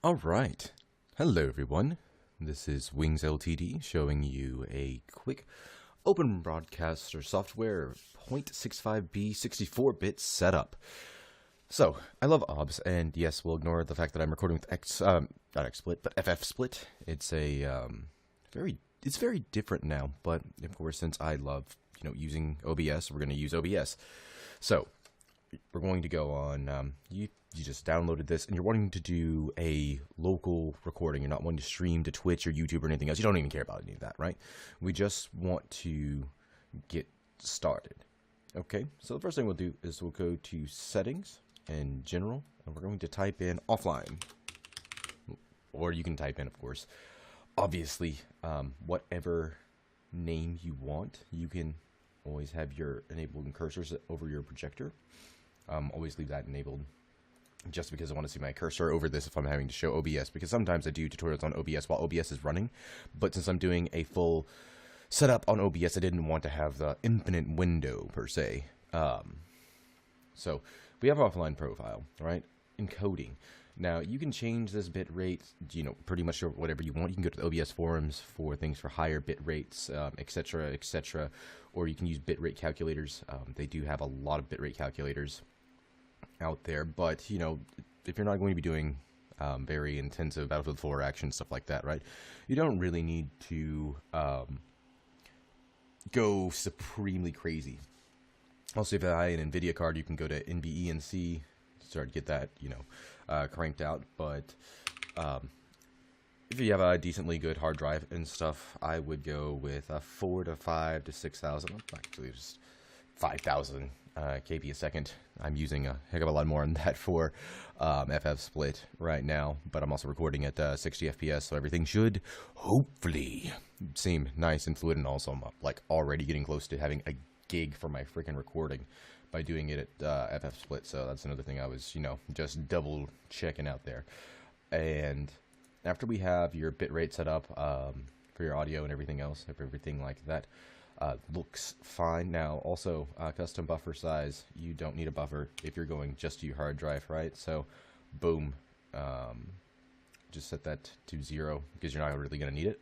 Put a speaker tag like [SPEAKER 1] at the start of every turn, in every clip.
[SPEAKER 1] Alright, hello everyone, this is Wings Ltd showing you a quick open broadcaster software 0.65B 64-bit setup. So, I love OBS, and yes, we'll ignore the fact that I'm recording with not XSplit, but FFSplit. It's it's very different now, but of course, since I love, using OBS, we're going to use OBS. So, we're going to go on, you just downloaded this, and you're wanting to do a local recording. You're not wanting to stream to Twitch or YouTube or anything else. You don't even care about any of that, right? We just want to get started. Okay, so the first thing we'll do is we'll go to Settings and General, and we're going to type in Offline. Or you can type in, of course, obviously, whatever name you want. You can always have your enabled cursors over your projector. Always leave that enabled, just because I want to see my cursor over this if I'm having to show OBS, because sometimes I do tutorials on OBS while OBS is running, but since I'm doing a full setup on OBS, I didn't want to have the infinite window, per se. So, we have offline profile, right? Encoding. Now, you can change this bit rate, pretty much whatever you want. You can go to the OBS forums for things for higher bit rates, etc., etc., or you can use bitrate calculators. They do have a lot of bitrate calculators out there, but if you're not going to be doing very intensive Battlefield 4 action, stuff like that, right, you don't really need to go supremely crazy. Also, if you have an NVIDIA card, you can go to NVE and C, start to get that cranked out. But if you have a decently good hard drive and stuff, I would go with a 4 to 5 to 6,000, actually just 5,000 kb a second. I'm using a heck of a lot more than that for FFSplit right now, but I'm also recording at 60 FPS, so everything should hopefully seem nice and fluid. And also, I'm already getting close to having a gig for my freaking recording by doing it at FFSplit. So that's another thing I was, just double checking out there. And after we have your bitrate set up for your audio and everything else, if everything like that looks fine. Now, also, custom buffer size, you don't need a buffer if you're going just to your hard drive, right? So, boom, just set that to 0 because you're not really going to need it.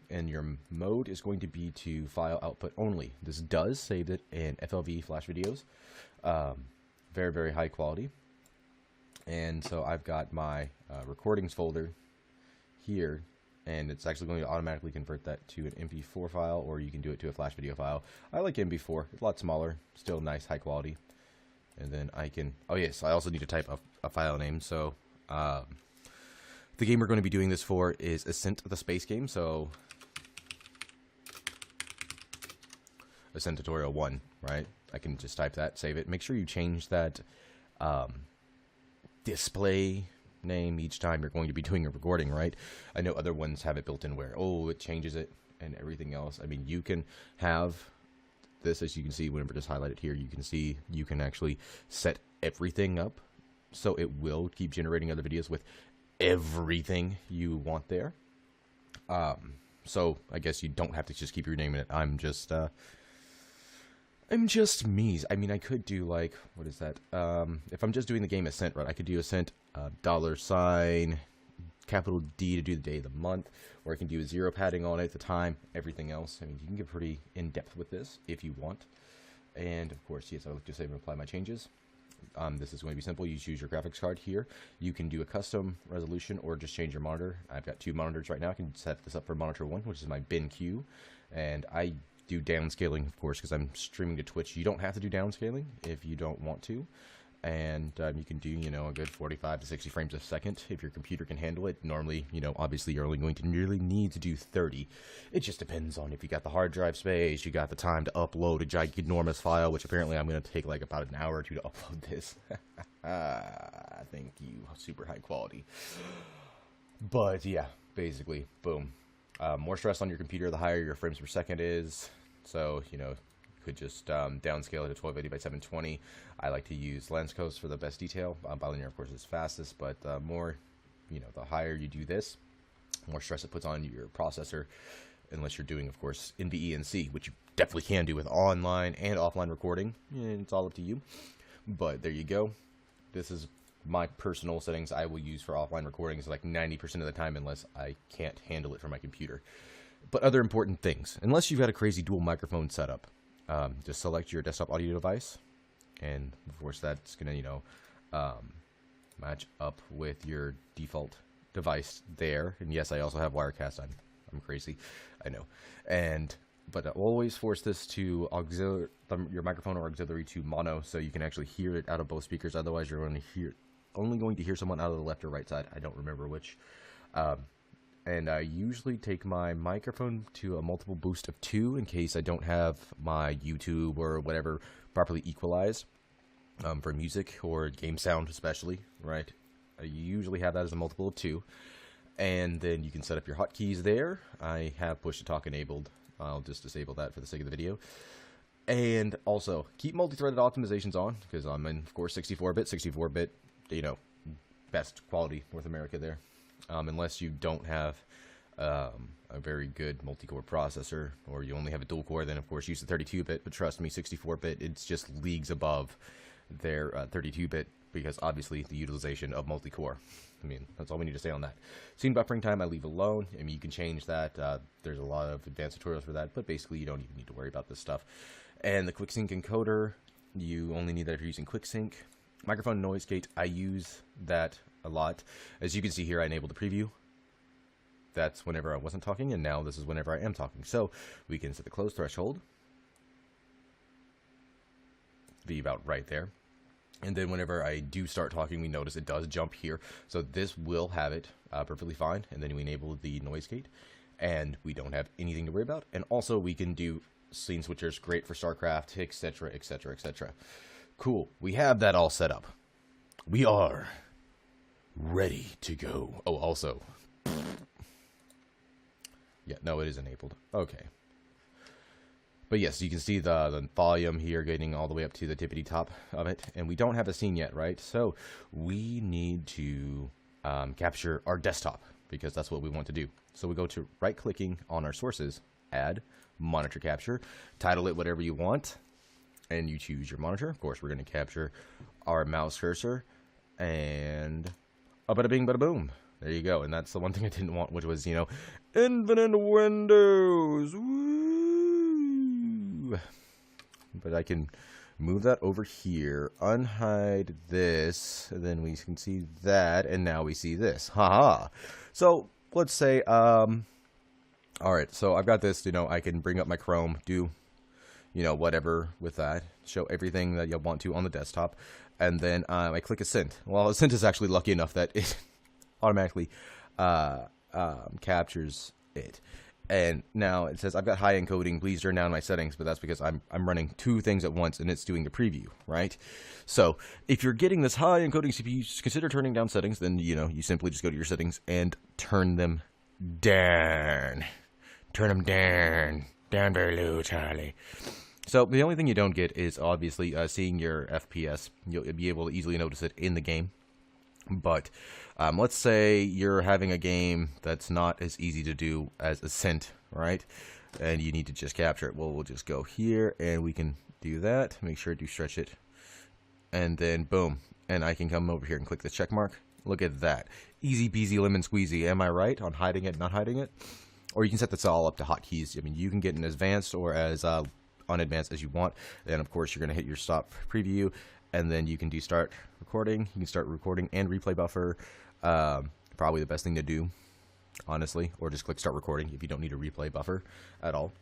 [SPEAKER 1] And your mode is going to be to file output only. This does save it in FLV flash videos. Very, very high quality. And so I've got my recordings folder here, and it's actually going to automatically convert that to an MP4 file, or you can do it to a flash video file. I like MP4. It's a lot smaller, still nice, high quality. And then I can, oh yes, I also need to type a file name. So the game we're going to be doing this for is Ascent the Space Game. So Ascent Tutorial 1, right? I can just type that, save it. Make sure you change that display name each time you're going to be doing a recording, right? I know other ones have it built in where, it changes it and everything else. I mean, you can have this, as you can see, whenever it's highlighted here, you can see you can actually set everything up so it will keep generating other videos with everything you want there. So I guess you don't have to just keep renaming it. I'm just me. I mean, I could do what is that? If I'm just doing the game Ascent, right, I could do Ascent $, capital D to do the day of the month, or I can do a 0 padding on it, the time, everything else. I mean, you can get pretty in-depth with this if you want. And of course, yes, I would just save and apply my changes. This is going to be simple. You choose your graphics card here. You can do a custom resolution or just change your monitor. I've got 2 monitors right now. I can set this up for monitor 1, which is my BenQ, and I do downscaling, of course, because I'm streaming to Twitch. You don't have to do downscaling if you don't want to, and you can do, a good 45 to 60 frames a second if your computer can handle it. Normally, obviously you're only going to really need to do 30. It just depends on if you got the hard drive space, you got the time to upload a ginormous file, which apparently I'm going to take about an hour or 2 to upload this. Thank you, super high quality. But yeah, basically, boom. More stress on your computer, the higher your frames per second is. So, you could just downscale it to 1280 by 720. I like to use Lens Coast for the best detail. Bilinear, of course, is fastest, but more, the higher you do this, more stress it puts on your processor, unless you're doing, of course, NVE and C, which you definitely can do with online and offline recording. It's all up to you. But there you go. This is my personal settings I will use for offline recordings like 90% of the time unless I can't handle it from my computer. But other important things, unless you've got a crazy dual microphone setup, just select your desktop audio device, and of course that's going to, match up with your default device there. And yes, I also have Wirecast. I'm crazy, I know. But always force this to your microphone or auxiliary to mono, so you can actually hear it out of both speakers. Otherwise, you're only going to hear someone out of the left or right side. I don't remember which. And I usually take my microphone to a multiple boost of 2 in case I don't have my YouTube or whatever properly equalized for music or game sound especially, right? I usually have that as a multiple of 2. And then you can set up your hotkeys there. I have push-to-talk enabled. I'll just disable that for the sake of the video. And also, keep multi-threaded optimizations on, because I'm in, of course, 64-bit. 64-bit, best quality North America there. Unless you don't have a very good multi-core processor, or you only have a dual-core, then of course use the 32-bit. But trust me, 64-bit, it's just leagues above their 32-bit, because obviously the utilization of multi-core. I mean, that's all we need to say on that. Scene buffering time, I leave alone. I mean, you can change that. There's a lot of advanced tutorials for that, but basically you don't even need to worry about this stuff. And the QuickSync encoder, you only need that if you're using QuickSync. Microphone noise gate, I use that a lot. As you can see here, I enabled the preview. That's whenever I wasn't talking, and now this is whenever I am talking. So we can set the close threshold. Be about right there. And then whenever I do start talking, we notice it does jump here. So this will have it perfectly fine. And then we enable the noise gate, and we don't have anything to worry about. And also we can do scene switchers, great for StarCraft, etc., etc., etc. Cool. We have that all set up. We are ready to go. Oh, also. Yeah, no, it is enabled. Okay. But yes, you can see the volume here getting all the way up to the tippity top of it. And we don't have a scene yet, right? So we need to capture our desktop, because that's what we want to do. So we go to right-clicking on our sources, add, monitor capture, title it whatever you want, and you choose your monitor. Of course, we're going to capture our mouse cursor, and bada bing, bada boom. There you go. And that's the one thing I didn't want, which was, infinite windows. Woo! But I can move that over here, unhide this, and then we can see that, and now we see this. Haha. So let's say, all right, so I've got this, I can bring up my Chrome, do whatever with that, show everything that you want to on the desktop, and then I click Ascent. Well, Ascent is actually lucky enough that it automatically captures it. And now it says, I've got high encoding, please turn down my settings, but that's because I'm running 2 things at once, and it's doing the preview, right? So if you're getting this high encoding CPU, consider turning down settings, then, you simply just go to your settings and turn them down. Turn them down very low, Charlie. So the only thing you don't get is obviously seeing your FPS. You'll be able to easily notice it in the game. But let's say you're having a game that's not as easy to do as Ascent, right? And you need to just capture it. Well, we'll just go here, and we can do that. Make sure to stretch it. And then, boom. And I can come over here and click the check mark. Look at that. Easy peasy lemon squeezy. Am I right on hiding it, not hiding it? Or you can set this all up to hotkeys. I mean, you can get an advanced or as unadvanced as you want. Then, of course, you're going to hit your stop preview. And then you can do start recording. You can start recording and replay buffer. Probably the best thing to do, honestly. Or just click start recording if you don't need a replay buffer at all.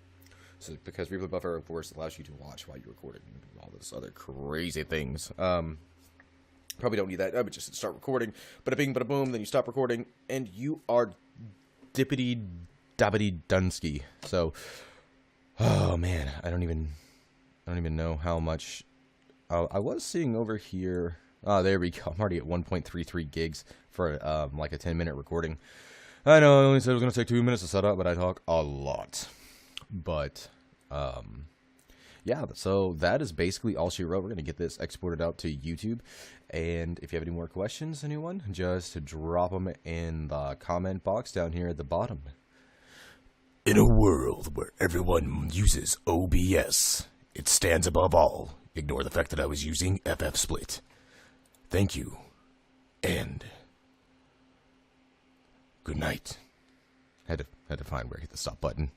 [SPEAKER 1] So because replay buffer, of course, allows you to watch while you're recording and do all those other crazy things. Probably don't need that. But just start recording. Bada bing, bada boom. Then you stop recording, and you are dippity dabbity dunsky. So, oh man, I don't even know how much. I was seeing over here. Oh, there we go. I'm already at 1.33 gigs for like a 10-minute recording. I know I only said it was going to take 2 minutes to set up, but I talk a lot. But, yeah, so that is basically all she wrote. We're going to get this exported out to YouTube. And if you have any more questions, anyone, just drop them in the comment box down here at the bottom. In a world where everyone uses OBS, it stands above all. Ignore the fact that I was using FF Split. Thank you, Good night. Had to find where I hit the stop button.